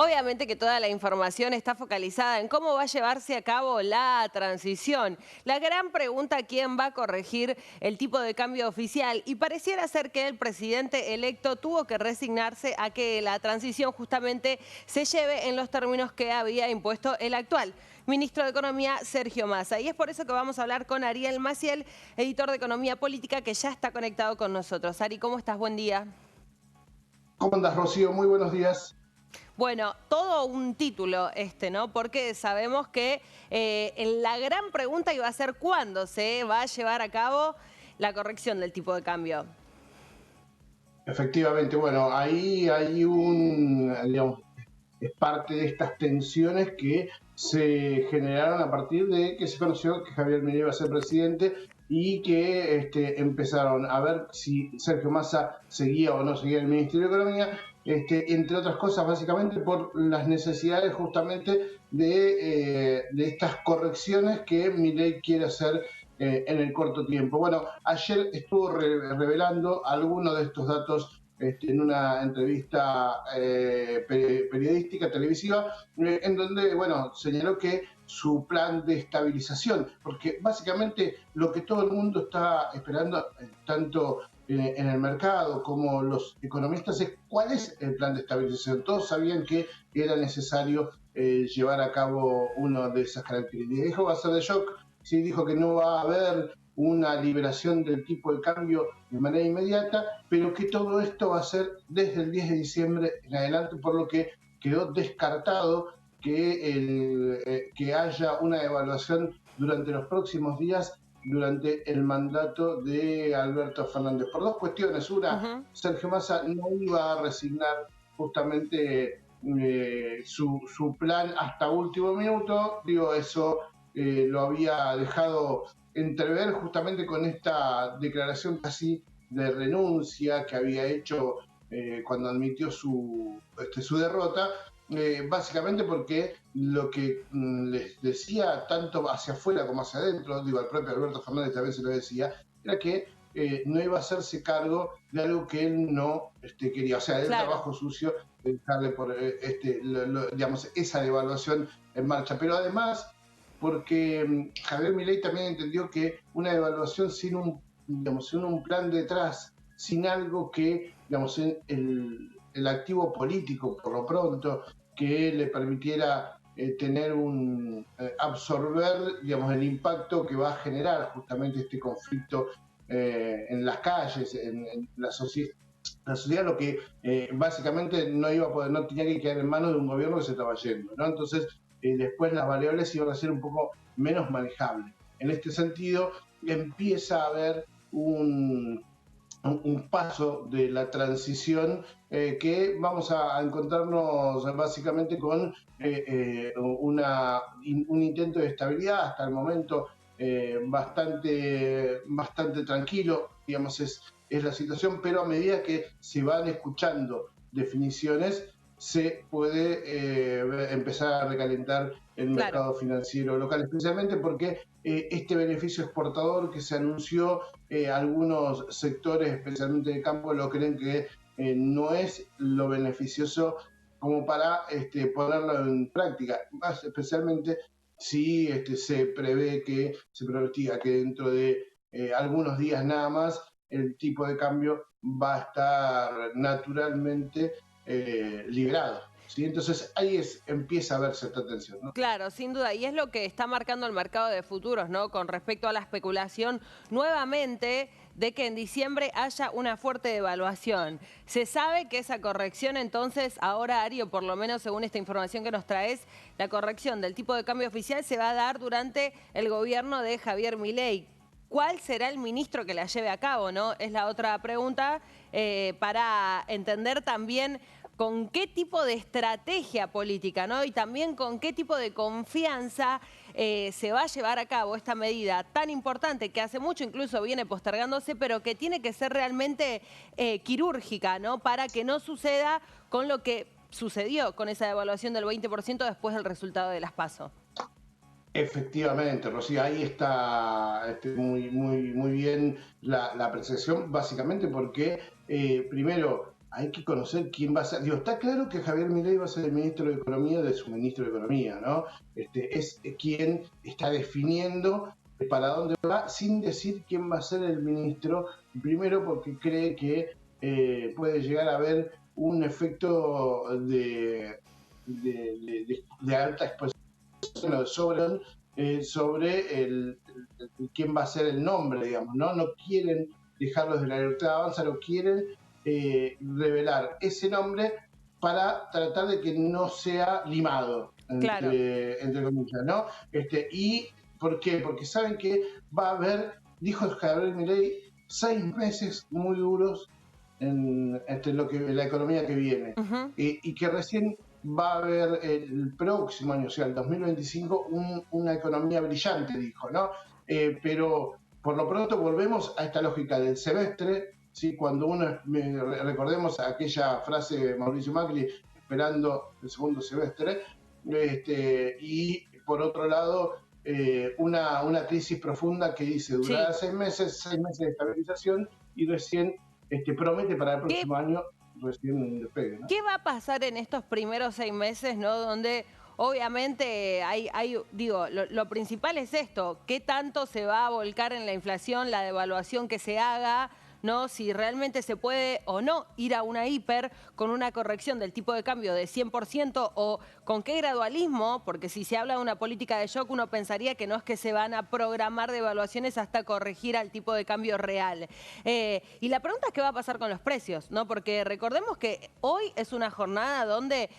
Obviamente que toda la información está focalizada en cómo va a llevarse a cabo la transición. La gran pregunta, ¿quién va a corregir el tipo de cambio oficial? Y pareciera ser que el presidente electo tuvo que resignarse a que la transición justamente se lleve en los términos que había impuesto el actual ministro de Economía, Sergio Massa. Y es por eso que vamos a hablar con Ariel Maciel, editor de Economía Política, que ya está conectado con nosotros. Ari, ¿cómo estás? Buen día. ¿Cómo andas, Rocío? Muy buenos días. Bueno, todo un título ¿no? Porque sabemos que la gran pregunta iba a ser cuándo se va a llevar a cabo la corrección del tipo de cambio. Efectivamente, bueno, ahí hay digamos, es parte de estas tensiones que se generaron a partir de que se conoció que Javier Milei iba a ser presidente y que empezaron a ver si Sergio Massa seguía o no seguía el Ministerio de Economía, entre otras cosas, básicamente por las necesidades justamente de estas correcciones que Milei quiere hacer en el corto tiempo. Bueno, ayer estuvo revelando algunos de estos datos en una entrevista periodística, televisiva, en donde, bueno, señaló que su plan de estabilización, porque básicamente lo que todo el mundo está esperando, tanto en el mercado como los economistas, es cuál es el plan de estabilización. Todos sabían que era necesario llevar a cabo una de esas características. Dijo va a ser de shock, sí, dijo que no va a haber una liberación del tipo de cambio de manera inmediata, pero que todo esto va a ser desde el 10 de diciembre en adelante, por lo que quedó descartado que haya una evaluación durante los próximos días, durante el mandato de Alberto Fernández. Por dos cuestiones. Una, Sergio Massa no iba a resignar justamente su plan hasta último minuto. Digo, eso lo había dejado entrever justamente con esta declaración casi de renuncia que había hecho cuando admitió su derrota, básicamente porque lo que les decía tanto hacia afuera como hacia adentro, digo, al propio Alberto Fernández también se lo decía, era que no iba a hacerse cargo de algo que él no quería, o sea, del trabajo sucio, de dejarle por digamos, esa devaluación en marcha. Pero además, porque Javier Milei también entendió que una devaluación digamos, sin un plan detrás, sin algo que, digamos, el activo político, por lo pronto, que le permitiera absorber, digamos, el impacto que va a generar justamente este conflicto en las calles, en la sociedad. La sociedad, lo que básicamente no iba a poder, no tenía que quedar en manos de un gobierno que se estaba yendo, ¿no? Entonces, después las variables iban a ser un poco menos manejables. En este sentido, empieza a haber un paso de la transición que vamos a encontrarnos básicamente con un intento de estabilidad hasta el momento bastante tranquilo, digamos, es la situación, pero a medida que se van escuchando definiciones, se puede empezar a recalentar el mercado financiero local, especialmente porque este beneficio exportador que se anunció, algunos sectores, especialmente de campo, lo creen que no es lo beneficioso como para ponerlo en práctica, más especialmente si se prevé que se pronostica que dentro de algunos días nada más el tipo de cambio va a estar naturalmente liberado. ¿Sí? Entonces ahí empieza a verse esta tensión, ¿no? Claro, sin duda. Y es lo que está marcando el mercado de futuros, ¿no? Con respecto a la especulación nuevamente de que en diciembre haya una fuerte devaluación. Se sabe que esa corrección entonces, ahora Ari, o por lo menos según esta información que nos traes, la corrección del tipo de cambio oficial se va a dar durante el gobierno de Javier Milei. ¿Cuál será el ministro que la lleve a cabo, no? Es la otra pregunta para entender también con qué tipo de estrategia política, ¿no? Y también con qué tipo de confianza se va a llevar a cabo esta medida tan importante que hace mucho incluso viene postergándose, pero que tiene que ser realmente quirúrgica, ¿no? Para que no suceda con lo que sucedió con esa devaluación del 20% después del resultado de las PASO. Efectivamente, Rocío, ahí está muy bien la apreciación, básicamente porque, primero, hay que conocer quién va a ser. Digo, está claro que Javier Milei va a ser el ministro de Economía de su ministro de Economía, ¿no? Es quien está definiendo para dónde va, sin decir quién va a ser el ministro, primero porque cree que puede llegar a haber un efecto de alta exposición sobre quién va a ser el nombre, digamos, ¿no? No quieren dejarlos de la libertad de avanza, no quieren revelar ese nombre para tratar de que no sea limado, Claro. entre comillas, ¿no? ¿Y por qué? Porque saben que va a haber, dijo Javier Milei, 6 meses muy duros en la economía que viene, Uh-huh. y que recién va a haber el próximo año, o sea, el 2025, una economía brillante, dijo, ¿no? Pero por lo pronto volvemos a esta lógica del semestre, ¿sí? Cuando recordemos aquella frase de Mauricio Macri, esperando el segundo semestre, y por otro lado, una crisis profunda que dice durará Sí. 6 meses de estabilización y recién promete para el ¿Qué próximo año recién un despegue, ¿no? ¿Qué va a pasar en estos primeros 6 meses, ¿no? Donde obviamente digo, lo principal es esto, ¿qué tanto se va a volcar en la inflación, la devaluación que se haga, ¿no? Si realmente se puede o no ir a una hiper con una corrección del tipo de cambio de 100% o con qué gradualismo, porque si se habla de una política de shock, uno pensaría que no es que se van a programar devaluaciones hasta corregir al tipo de cambio real. Y la pregunta es qué va a pasar con los precios, ¿no? Porque recordemos que hoy es una jornada donde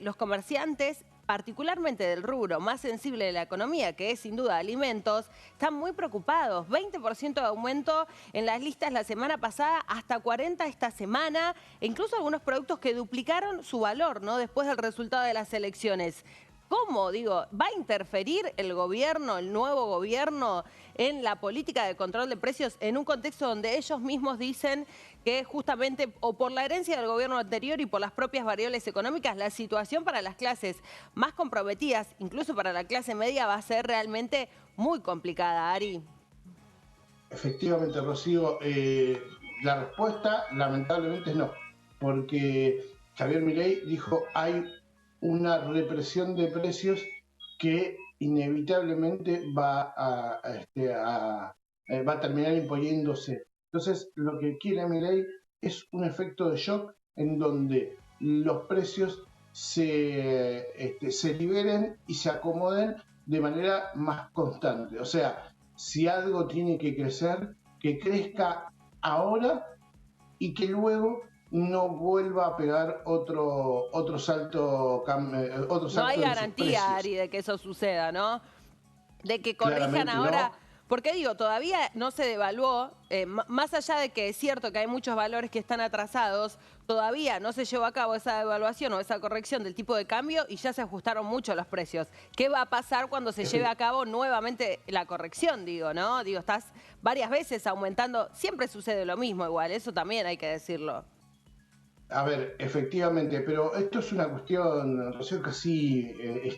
los comerciantes, particularmente del rubro más sensible de la economía, que es sin duda alimentos, están muy preocupados. 20% de aumento en las listas la semana pasada, hasta 40% esta semana, e incluso algunos productos que duplicaron su valor, ¿no? Después del resultado de las elecciones. ¿Cómo? Digo, ¿va a interferir el gobierno, el nuevo gobierno, en la política de control de precios en un contexto donde ellos mismos dicen que justamente, o por la herencia del gobierno anterior y por las propias variables económicas, la situación para las clases más comprometidas, incluso para la clase media, va a ser realmente muy complicada, Ari? Efectivamente, Rocío, la respuesta lamentablemente es no, porque Javier Milei dijo hay una represión de precios que inevitablemente va a terminar imponiéndose. Entonces, lo que quiere Milei es un efecto de shock en donde los precios se liberen y se acomoden de manera más constante. O sea, si algo tiene que crecer, que crezca ahora y que luego no vuelva a pegar otro No hay salto en sus garantía, precios. Ari, de que eso suceda, ¿no? De que corrijan Claramente ahora, no. porque digo, todavía no se devaluó, más allá de que es cierto que hay muchos valores que están atrasados, todavía no se llevó a cabo esa devaluación o esa corrección del tipo de cambio y ya se ajustaron mucho los precios. ¿Qué va a pasar cuando se lleve a cabo nuevamente la corrección, digo, ¿no? Digo, estás varias veces aumentando, siempre sucede lo mismo igual, eso también hay que decirlo. A ver, efectivamente, pero esto es una cuestión, Rocío, casi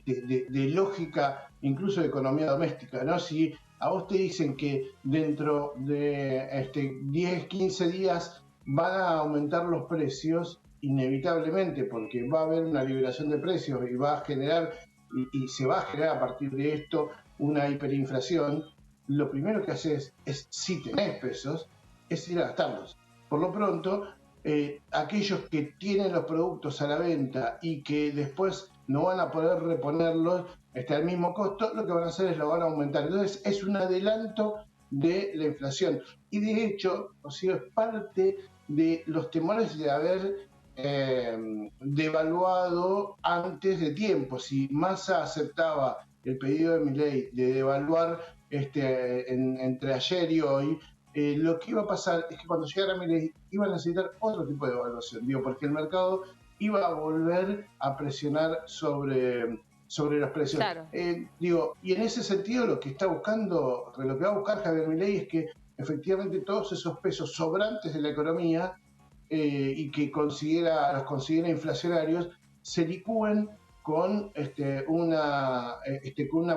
de lógica, incluso de economía doméstica, ¿no? Si a vos te dicen que dentro de 10, 15 días van a aumentar los precios, inevitablemente, porque va a haber una liberación de precios y va a generar, y se va a generar a partir de esto una hiperinflación, lo primero que haces es, si tenés pesos, es ir a gastarlos. Por lo pronto, aquellos que tienen los productos a la venta y que después no van a poder reponerlos al mismo costo, lo que van a hacer es lo van a aumentar. Entonces es un adelanto de la inflación. Y de hecho, o sea, es parte de los temores de haber devaluado antes de tiempo. Si Massa aceptaba el pedido de Milei de devaluar entre ayer y hoy, lo que iba a pasar es que cuando llegara Milei iba a necesitar otro tipo de evaluación, digo, porque el mercado iba a volver a presionar sobre los precios. Claro. Digo, y en ese sentido lo que va a buscar Javier Milei es que efectivamente todos esos pesos sobrantes de la economía y que los considera inflacionarios se licúen con una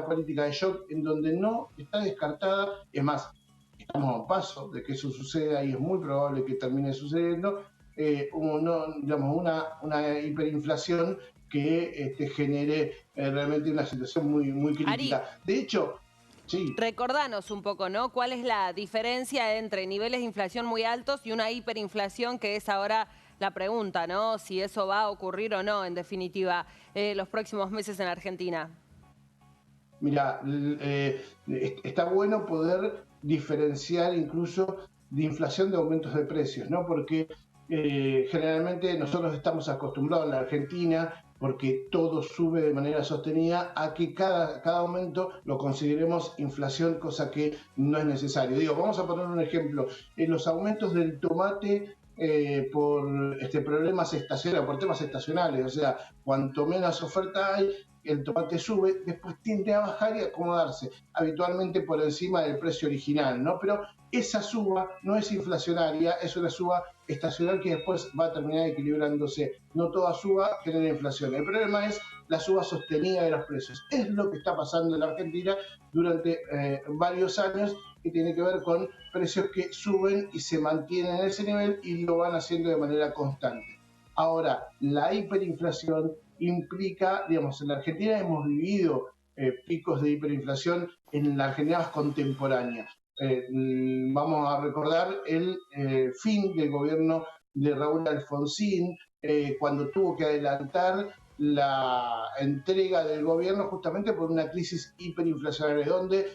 política de shock en donde no está descartada, es más, estamos a un paso de que eso suceda y es muy probable que termine sucediendo, digamos, una hiperinflación que genere realmente una situación muy Ari, crítica. De hecho, sí. recordanos un poco, ¿no? ¿Cuál es la diferencia entre niveles de inflación muy altos y una hiperinflación, que es ahora la pregunta, ¿no? Si eso va a ocurrir o no, en definitiva, los próximos meses en Argentina. Mira, está bueno poder diferenciar incluso de inflación de aumentos de precios, ¿no? Porque generalmente nosotros estamos acostumbrados en la Argentina, porque todo sube de manera sostenida, a que cada aumento lo consideremos inflación, cosa que no es necesario. Digo, vamos a poner un ejemplo. Los aumentos del tomate por problemas estacionales, por temas estacionales, o sea, cuanto menos oferta hay, el tomate sube, después tiende a bajar y a acomodarse, habitualmente por encima del precio original, ¿no? Pero esa suba no es inflacionaria, es una suba estacional que después va a terminar equilibrándose. No toda suba genera inflación. El problema es la suba sostenida de los precios. Es lo que está pasando en la Argentina durante varios años, que tiene que ver con precios que suben y se mantienen en ese nivel y lo van haciendo de manera constante. Ahora, la hiperinflación implica, digamos, en la Argentina hemos vivido picos de hiperinflación en la Argentina más contemporánea. Vamos a recordar el fin del gobierno de Raúl Alfonsín, cuando tuvo que adelantar la entrega del gobierno justamente por una crisis hiperinflacionaria, donde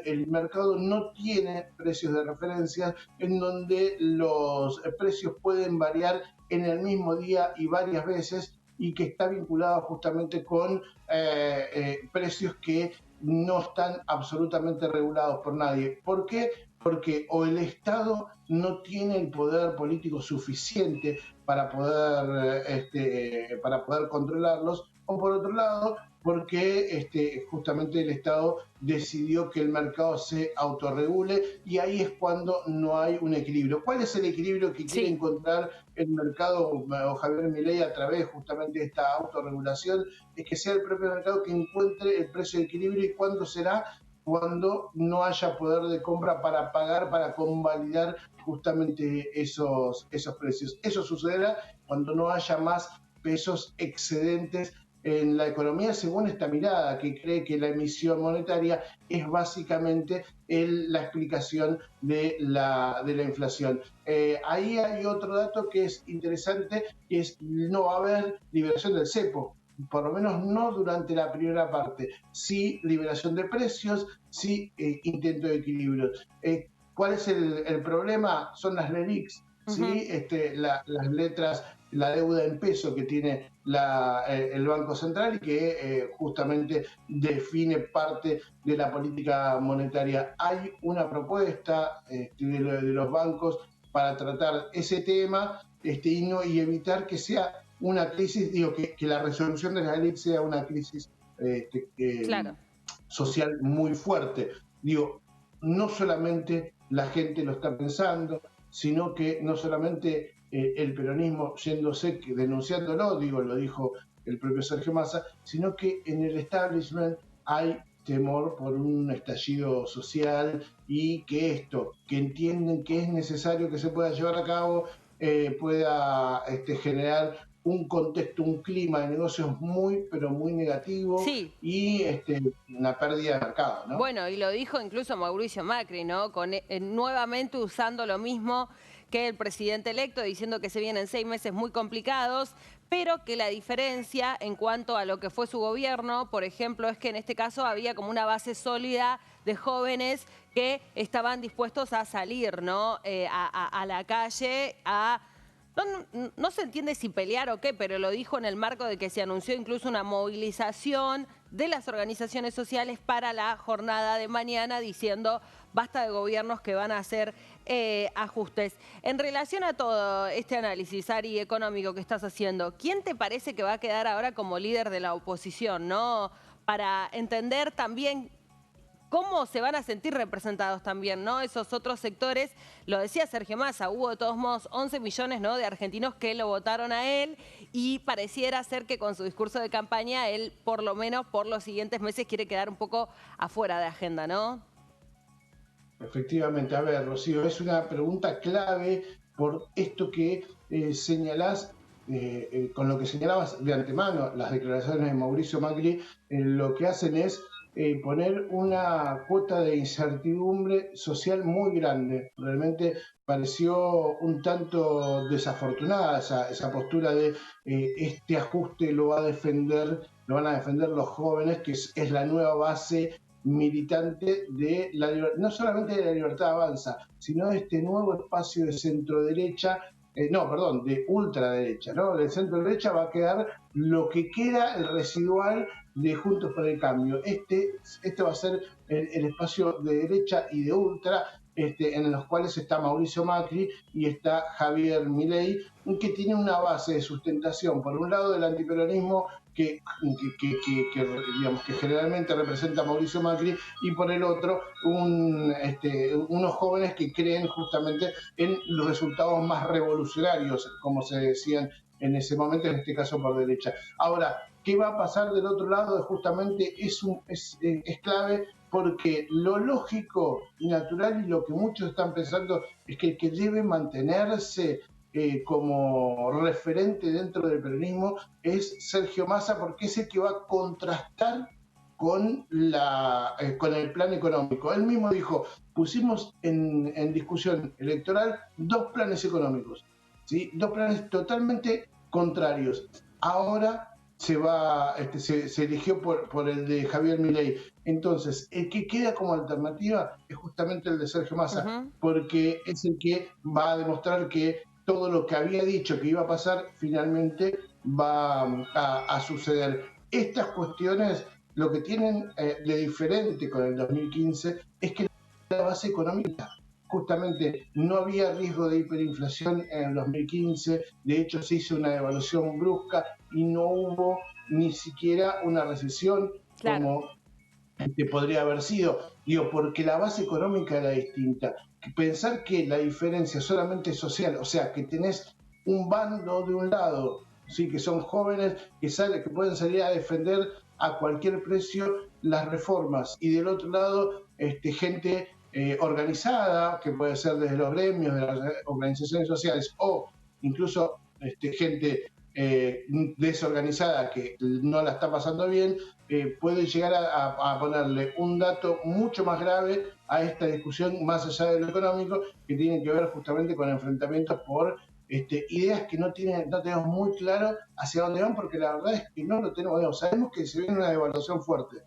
el mercado no tiene precios de referencia, en donde los precios pueden variar en el mismo día y varias veces, y que está vinculado justamente con precios que no están absolutamente regulados por nadie. ¿Por qué? Porque o el Estado no tiene el poder político suficiente para poder controlarlos, o por otro lado, porque justamente el Estado decidió que el mercado se autorregule, y ahí es cuando no hay un equilibrio. ¿Cuál es el equilibrio que quiere Sí. encontrar el mercado o Javier Milei a través justamente de esta autorregulación? Es que sea el propio mercado que encuentre el precio de equilibrio. ¿Y cuándo será? Cuando no haya poder de compra para pagar, para convalidar justamente esos precios. Eso sucederá cuando no haya más pesos excedentes en la economía, según esta mirada que cree que la emisión monetaria es básicamente la explicación de la inflación. Ahí hay otro dato que es interesante, que es no va a haber liberación del cepo, por lo menos no durante la primera parte. Sí liberación de precios, sí intento de equilibrio. ¿Cuál es el problema? Son las LELIQs, ¿sí? Las letras, la deuda en peso que tiene el Banco Central, y que justamente define parte de la política monetaria. Hay una propuesta de los bancos para tratar ese tema, y evitar que sea una crisis, digo, que la resolución de la LELIQ sea una crisis Claro. social muy fuerte. Digo, no solamente la gente lo está pensando, sino que no solamente el peronismo yéndose, denunciándolo, digo, lo dijo el propio Sergio Massa, sino que en el establishment hay temor por un estallido social, y que entienden que es necesario que se pueda llevar a cabo, pueda generar un contexto, un clima de negocios muy, pero muy negativo, Sí. y una pérdida de mercado, ¿no? Bueno, y lo dijo incluso Mauricio Macri, ¿no? Nuevamente usando lo mismo que el presidente electo, diciendo que se vienen 6 meses muy complicados, pero que la diferencia en cuanto a lo que fue su gobierno, por ejemplo, es que en este caso había como una base sólida de jóvenes que estaban dispuestos a salir, ¿no? A la calle, no se entiende si pelear o qué, pero lo dijo en el marco de que se anunció incluso una movilización de las organizaciones sociales para la jornada de mañana, diciendo basta de gobiernos que van a hacer ajustes. En relación a todo este análisis, Ari, económico que estás haciendo, ¿quién te parece que va a quedar ahora como líder de la oposición, ¿no? Para entender también cómo se van a sentir representados también, ¿no? Esos otros sectores, lo decía Sergio Massa, hubo de todos modos 11 millones, ¿no?, de argentinos que lo votaron a él, y pareciera ser que con su discurso de campaña él, por lo menos por los siguientes meses, quiere quedar un poco afuera de agenda, ¿no? Efectivamente, a ver, Rocío, es una pregunta clave por esto que señalás, con lo que señalabas de antemano, las declaraciones de Mauricio Macri, lo que hacen es poner una cuota de incertidumbre social muy grande. Realmente pareció un tanto desafortunada esa postura de este ajuste lo va a defender, lo van a defender los jóvenes, que es la nueva base militante de no solamente de la Libertad Avanza, sino de este nuevo espacio de centro derecha, no, perdón, de ultraderecha, ¿no? De centro derecha va a quedar lo que queda, el residual de Juntos por el Cambio. Este va a ser el espacio de derecha y de ultra, en los cuales está Mauricio Macri y está Javier Milei, que tiene una base de sustentación, por un lado, del antiperonismo digamos, que generalmente representa Mauricio Macri, y por el otro, unos jóvenes que creen justamente en los resultados más revolucionarios, como se decían en ese momento, en este caso por derecha. Ahora, ¿qué va a pasar del otro lado? Justamente es clave, porque lo lógico y natural, y lo que muchos están pensando, es que el que debe mantenerse como referente dentro del peronismo es Sergio Massa, porque es el que va a contrastar con el plan económico. Él mismo dijo, pusimos en discusión electoral dos planes económicos, ¿sí? Dos planes totalmente contrarios. Ahora se eligió por el de Javier Milei. Entonces, el que queda como alternativa es justamente el de Sergio Massa, porque es el que va a demostrar que todo lo que había dicho que iba a pasar finalmente va a suceder. Estas cuestiones, lo que tienen de diferente con el 2015 es que la base económica, justamente no había riesgo de hiperinflación en el 2015, de hecho se hizo una devaluación brusca y no hubo ni siquiera una recesión, Claro. como podría haber sido, digo, porque la base económica era distinta. Pensar que la diferencia solamente es social, o sea, que tenés un bando de un lado, ¿sí? Que son jóvenes que pueden salir a defender a cualquier precio las reformas, y del otro lado, gente organizada, que puede ser desde los gremios, de las organizaciones sociales, o incluso gente desorganizada que no la está pasando bien, puede llegar a ponerle un dato mucho más grave a esta discusión, más allá de lo económico, que tiene que ver justamente con enfrentamientos por ideas que no tenemos muy claro hacia dónde van, porque la verdad es que no lo tenemos. Sabemos que se viene una devaluación fuerte.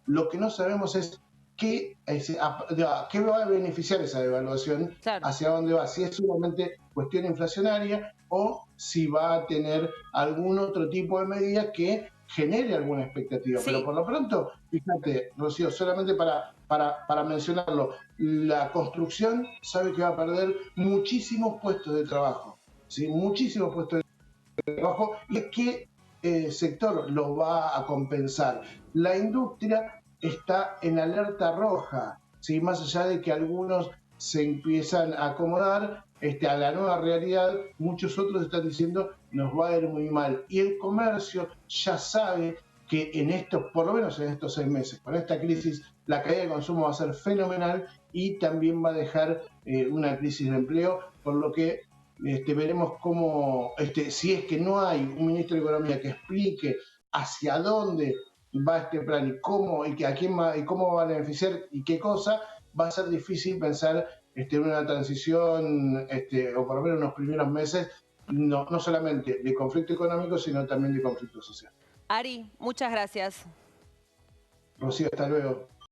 Lo que no sabemos es qué va a beneficiar esa devaluación, Claro. hacia dónde va, si es solamente cuestión inflacionaria o si va a tener algún otro tipo de medida que genere alguna expectativa. Sí. Pero por lo pronto, fíjate, Rocío, solamente para mencionarlo, la construcción sabe que va a perder muchísimos puestos de trabajo, ¿sí? Muchísimos puestos de trabajo. ¿Y qué sector los va a compensar? La industria está en alerta roja, ¿sí? Más allá de que algunos se empiezan a acomodar a la nueva realidad, muchos otros están diciendo nos va a ir muy mal. Y el comercio ya sabe que por lo menos en estos 6 meses, con esta crisis, la caída de consumo va a ser fenomenal y también va a dejar una crisis de empleo, por lo que veremos cómo, si es que no hay un ministro de Economía que explique hacia dónde va este plan y cómo, y a quién y cómo va a beneficiar y qué cosa, va a ser difícil pensar en una transición, o por lo menos en los primeros meses, no solamente de conflicto económico, sino también de conflicto social. Ari, muchas gracias. Rocío, hasta luego.